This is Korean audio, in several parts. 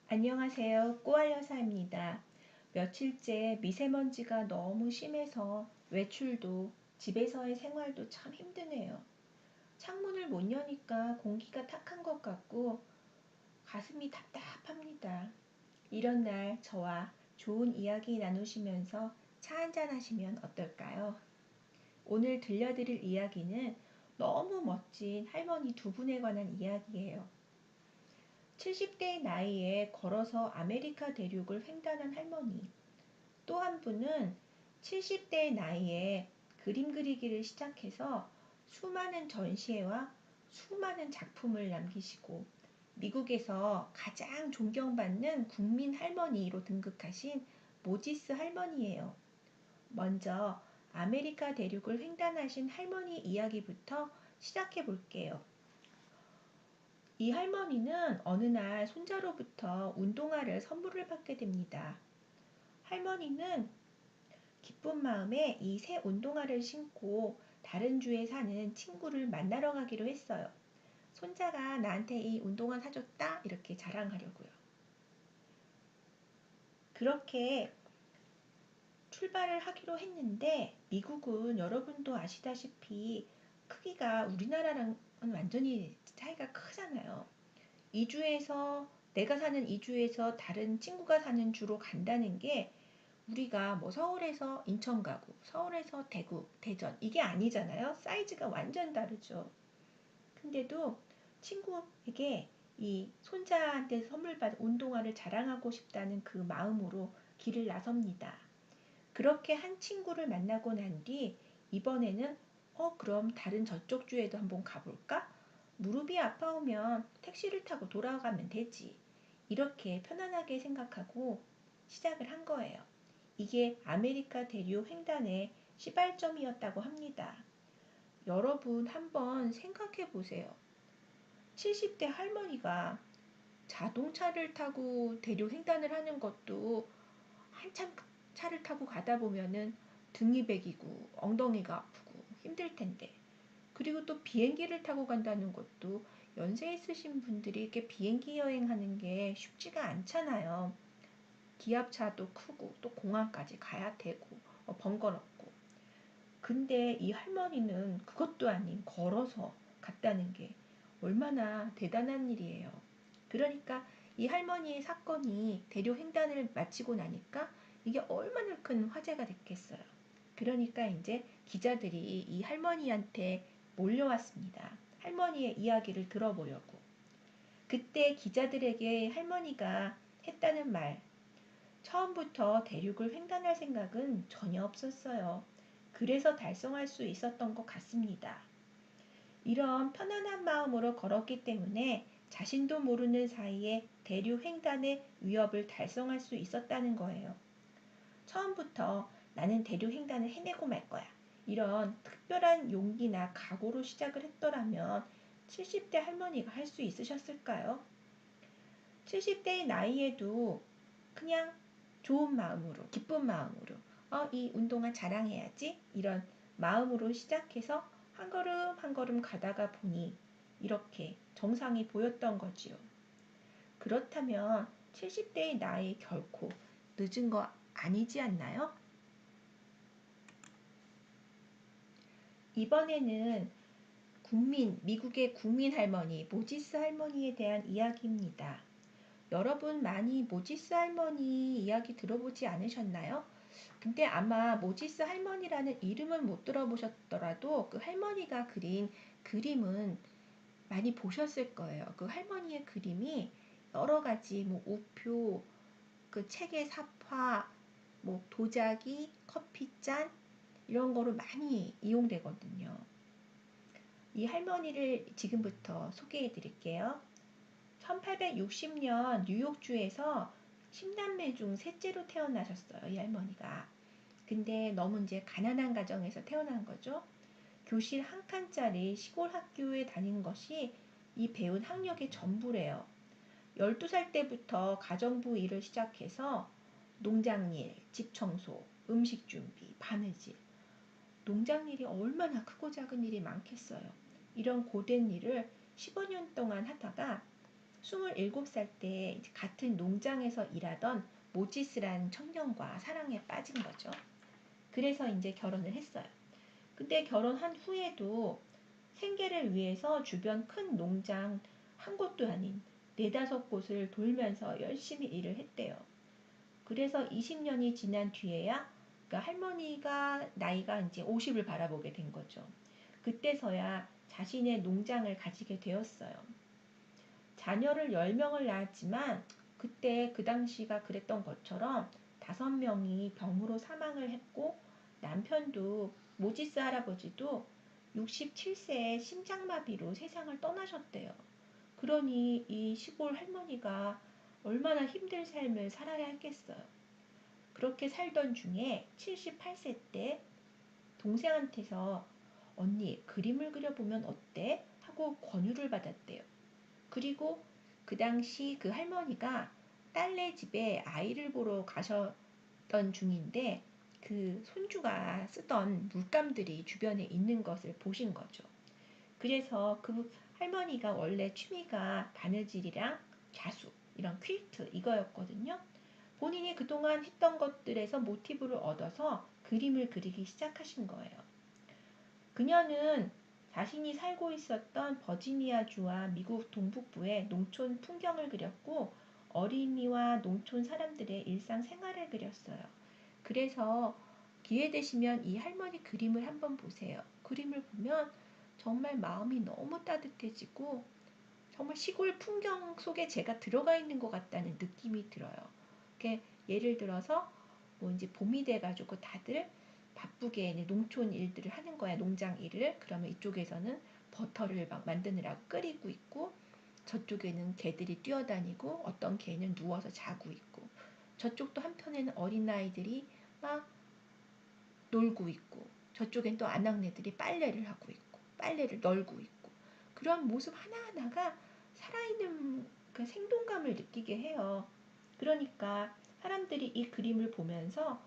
안녕하세요. 꼬알 여사입니다. 며칠째 미세먼지가 너무 심해서 외출도 집에서의 생활도 참 힘드네요. 창문을 못 여니까 공기가 탁한 것 같고 가슴이 답답합니다. 이런 날 저와 좋은 이야기 나누시면서 차 한잔 하시면 어떨까요? 오늘 들려드릴 이야기는 너무 멋진 할머니 두 분에 관한 이야기예요. 70대의 나이에 걸어서 아메리카 대륙을 횡단한 할머니. 또 한 분은 70대의 나이에 그림 그리기를 시작해서 수많은 전시회와 수많은 작품을 남기시고 미국에서 가장 존경받는 국민 할머니로 등극하신 모지스 할머니예요. 먼저 아메리카 대륙을 횡단하신 할머니 이야기부터 시작해 볼게요. 이 할머니는 어느 날 손자로부터 운동화를 선물을 받게 됩니다. 할머니는 기쁜 마음에 이 새 운동화를 신고 다른 주에 사는 친구를 만나러 가기로 했어요. 손자가 나한테 이 운동화 사줬다 이렇게 자랑하려고요. 그렇게 출발을 하기로 했는데 미국은 여러분도 아시다시피 크기가 우리나라랑 완전히 차이가 크잖아요. 내가 사는 이주에서 다른 친구가 사는 주로 간다는 게 우리가 뭐 서울에서 인천 가고 서울에서 대구, 대전 이게 아니잖아요. 사이즈가 완전 다르죠. 근데도 친구에게 이 손자한테 선물 받은 운동화를 자랑하고 싶다는 그 마음으로 길을 나섭니다. 그렇게 한 친구를 만나고 난 뒤 이번에는 그럼 다른 저쪽 주에도 한번 가볼까? 무릎이 아파오면 택시를 타고 돌아가면 되지. 이렇게 편안하게 생각하고 시작을 한 거예요. 이게 아메리카 대륙 횡단의 시발점이었다고 합니다. 여러분 한번 생각해 보세요. 70대 할머니가 자동차를 타고 대륙 횡단을 하는 것도 한참 차를 타고 가다 보면은 등이 베기고 엉덩이가 아프고 힘들 텐데 그리고 또 비행기를 타고 간다는 것도 연세 있으신 분들이 이렇게 비행기 여행하는 게 쉽지가 않잖아요. 기압차도 크고 또 공항까지 가야 되고 번거롭고 근데 이 할머니는 그것도 아닌 걸어서 갔다는 게 얼마나 대단한 일이에요. 그러니까 이 할머니의 사건이 대륙 횡단을 마치고 나니까 이게 얼마나 큰 화제가 됐겠어요. 그러니까 이제 기자들이 이 할머니한테 몰려왔습니다. 할머니의 이야기를 들어보려고. 그때 기자들에게 할머니가 했다는 말, 처음부터 대륙을 횡단할 생각은 전혀 없었어요. 그래서 달성할 수 있었던 것 같습니다. 이런 편안한 마음으로 걸었기 때문에 자신도 모르는 사이에 대륙 횡단의 위협을 달성할 수 있었다는 거예요. 처음부터 나는 대륙 횡단을 해내고 말 거야. 이런 특별한 용기나 각오로 시작을 했더라면 70대 할머니가 할 수 있으셨을까요? 70대의 나이에도 그냥 좋은 마음으로, 기쁜 마음으로, 이 운동화 자랑해야지. 이런 마음으로 시작해서 한 걸음 한 걸음 가다가 보니 이렇게 정상이 보였던 거지요. 그렇다면 70대의 나이 결코 늦은 거 아니지 않나요? 이번에는 미국의 국민 할머니, 모지스 할머니에 대한 이야기입니다. 여러분 많이 모지스 할머니 이야기 들어보지 않으셨나요? 근데 아마 모지스 할머니라는 이름은 못 들어보셨더라도 그 할머니가 그린 그림은 많이 보셨을 거예요. 그 할머니의 그림이 여러 가지 뭐 우표, 그 책의 삽화, 뭐 도자기, 커피잔 이런 거로 많이 이용되거든요. 이 할머니를 지금부터 소개해 드릴게요. 1860년 뉴욕주에서 10남매 중 셋째로 태어나셨어요, 이 할머니가. 근데 너무 이제 가난한 가정에서 태어난 거죠. 교실 한 칸짜리 시골 학교에 다닌 것이 이 배운 학력의 전부래요. 12살 때부터 가정부 일을 시작해서 농장일, 집 청소, 음식 준비, 바느질. 농장일이 얼마나 크고 작은 일이 많겠어요. 이런 고된 일을 15년 동안 하다가 27살 때 같은 농장에서 일하던 모지스라는 청년과 사랑에 빠진 거죠. 그래서 이제 결혼을 했어요. 근데 결혼한 후에도 생계를 위해서 주변 큰 농장 한 곳도 아닌 네다섯 곳을 돌면서 열심히 일을 했대요. 그래서 20년이 지난 뒤에야 그러니까 할머니가 나이가 이제 50을 바라보게 된 거죠. 그때서야 자신의 농장을 가지게 되었어요. 자녀를 10명을 낳았지만 그때 그 당시가 그랬던 것처럼 5명이 병으로 사망을 했고 남편도 모지스 할아버지도 67세에 심장마비로 세상을 떠나셨대요. 그러니 이 시골 할머니가 얼마나 힘든 삶을 살아야 했겠어요. 그렇게 살던 중에 78세 때 동생한테서 언니 그림을 그려보면 어때? 하고 권유를 받았대요. 그리고 그 당시 그 할머니가 딸네 집에 아이를 보러 가셨던 중인데 그 손주가 쓰던 물감들이 주변에 있는 것을 보신 거죠. 그래서 그 할머니가 원래 취미가 바느질이랑 자수, 이런 퀼트 이거였거든요. 본인이 그동안 했던 것들에서 모티브를 얻어서 그림을 그리기 시작하신 거예요. 그녀는 자신이 살고 있었던 버지니아주와 미국 동북부의 농촌 풍경을 그렸고 어린이와 농촌 사람들의 일상생활을 그렸어요. 그래서 기회 되시면 이 할머니 그림을 한번 보세요. 그림을 보면 정말 마음이 너무 따뜻해지고 정말 시골 풍경 속에 제가 들어가 있는 것 같다는 느낌이 들어요. 예를 들어서 뭐 이제 봄이 돼가지고 다들 바쁘게 농촌 일들을 하는 거야. 농장 일을. 그러면 이쪽에서는 버터를 막 만드느라고 끓이고 있고 저쪽에는 개들이 뛰어다니고 어떤 개는 누워서 자고 있고 저쪽도 한편에는 어린아이들이 막 놀고 있고 저쪽엔 또 아낙네들이 빨래를 하고 있고 빨래를 널고 있고 그런 모습 하나하나가 살아있는 그 생동감을 느끼게 해요. 그러니까 사람들이 이 그림을 보면서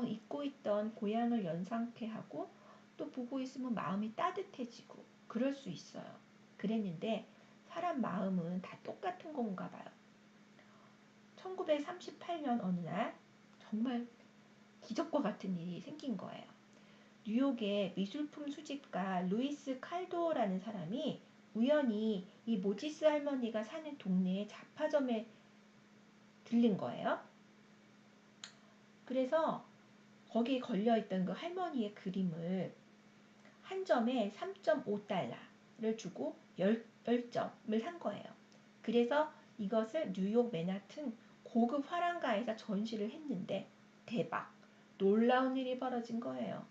잊고 있던 고향을 연상케 하고 또 보고 있으면 마음이 따뜻해지고 그럴 수 있어요. 그랬는데 사람 마음은 다 똑같은 건가 봐요. 1938년 어느 날 정말 기적과 같은 일이 생긴 거예요. 뉴욕의 미술품 수집가 루이스 칼도어라는 사람이 우연히 이 모지스 할머니가 사는 동네의 잡화점에 들린 거예요. 그래서 거기에 걸려있던 그 할머니의 그림을 한 점에 3.5달러를 주고 10점을 산 거예요. 그래서 이것을 뉴욕 맨하튼 고급 화랑가에서 전시를 했는데 대박! 놀라운 일이 벌어진 거예요.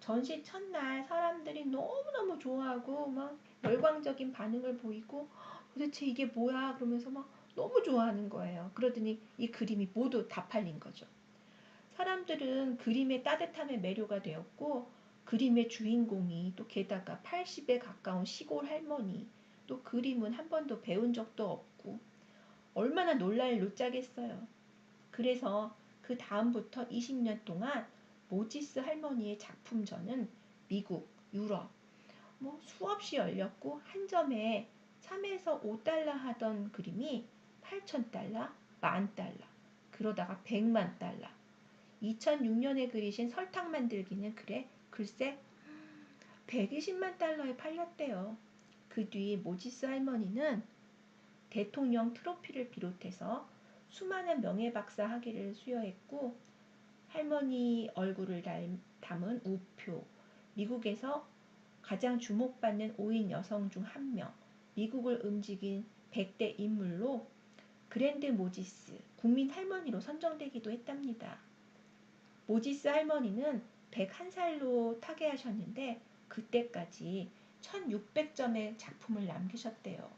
전시 첫날 사람들이 너무너무 좋아하고 막 열광적인 반응을 보이고 도대체 이게 뭐야 그러면서 막 너무 좋아하는 거예요. 그러더니 이 그림이 모두 다 팔린 거죠. 사람들은 그림의 따뜻함에 매료가 되었고 그림의 주인공이 또 게다가 80에 가까운 시골 할머니 또 그림은 한 번도 배운 적도 없고 얼마나 놀랄 노짜겠어요. 그래서 그 다음부터 20년 동안 모지스 할머니의 작품전은 미국, 유럽 뭐 수없이 열렸고 한 점에 3에서 5달러 하던 그림이 8,000달러, 10,000달러, 그러다가 100만 달러. 2006년에 그리신 설탕 만들기는 글쎄 120만 달러에 팔렸대요. 그 뒤 모지스 할머니는 대통령 트로피를 비롯해서 수많은 명예박사 학위를 수여했고 할머니 얼굴을 담은 우표, 미국에서 가장 주목받는 5인 여성 중 한 명, 미국을 움직인 100대 인물로 그랜드 모지스, 국민 할머니로 선정되기도 했답니다. 모지스 할머니는 101살로 타계하셨는데 그때까지 1600점의 작품을 남기셨대요.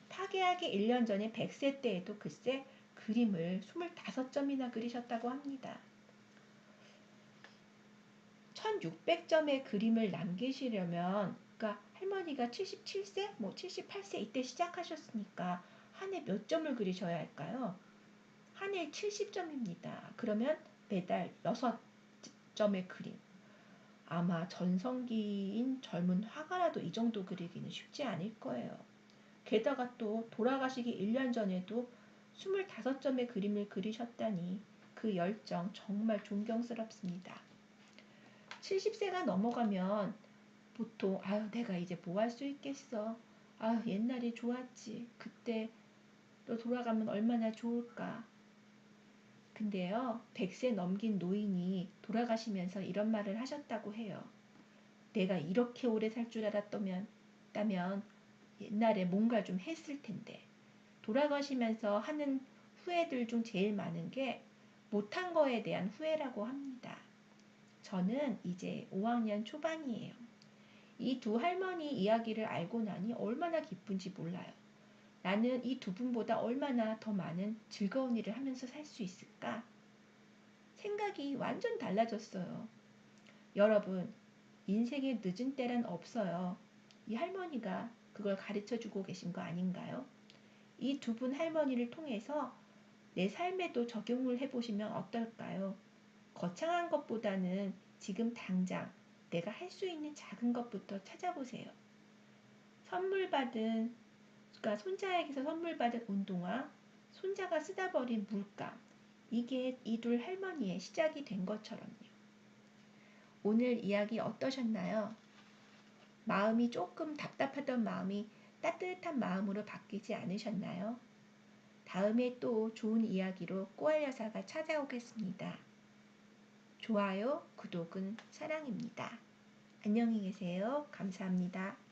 타계하기 1년 전에 100세 때에도 글쎄 그림을 25점이나 그리셨다고 합니다. 1600점의 그림을 남기시려면 그러니까 할머니가 77세, 뭐 78세 이때 시작하셨으니까 한 해 몇 점을 그리셔야 할까요? 한 해 70점입니다. 그러면 매달 6점의 그림. 아마 전성기인 젊은 화가라도 이 정도 그리기는 쉽지 않을 거예요. 게다가 또 돌아가시기 1년 전에도 25점의 그림을 그리셨다니 그 열정 정말 존경스럽습니다. 70세가 넘어가면 보통 아유 내가 이제 뭐 할 수 있겠어. 아유 옛날이 좋았지. 그때 또 돌아가면 얼마나 좋을까. 근데요 100세 넘긴 노인이 돌아가시면서 이런 말을 하셨다고 해요. 내가 이렇게 오래 살 줄 알았다면 옛날에 뭔가 좀 했을 텐데. 돌아가시면서 하는 후회들 중 제일 많은 게 못한 거에 대한 후회라고 합니다. 저는 이제 5학년 초반이에요. 이 두 할머니 이야기를 알고 나니 얼마나 기쁜지 몰라요. 나는 이 두 분보다 얼마나 더 많은 즐거운 일을 하면서 살 수 있을까? 생각이 완전 달라졌어요. 여러분, 인생에 늦은 때란 없어요. 이 할머니가 그걸 가르쳐 주고 계신 거 아닌가요? 이 두 분 할머니를 통해서 내 삶에도 적용을 해보시면 어떨까요? 거창한 것보다는 지금 당장 내가 할 수 있는 작은 것부터 찾아보세요. 선물 받은, 그러니까 손자에게서 선물 받은 운동화, 손자가 쓰다 버린 물감, 이게 이 둘 할머니의 시작이 된 것처럼요. 오늘 이야기 어떠셨나요? 마음이 조금 답답하던 마음이 따뜻한 마음으로 바뀌지 않으셨나요? 다음에 또 좋은 이야기로 꼬알 여사가 찾아오겠습니다. 좋아요, 구독은 사랑입니다. 안녕히 계세요. 감사합니다.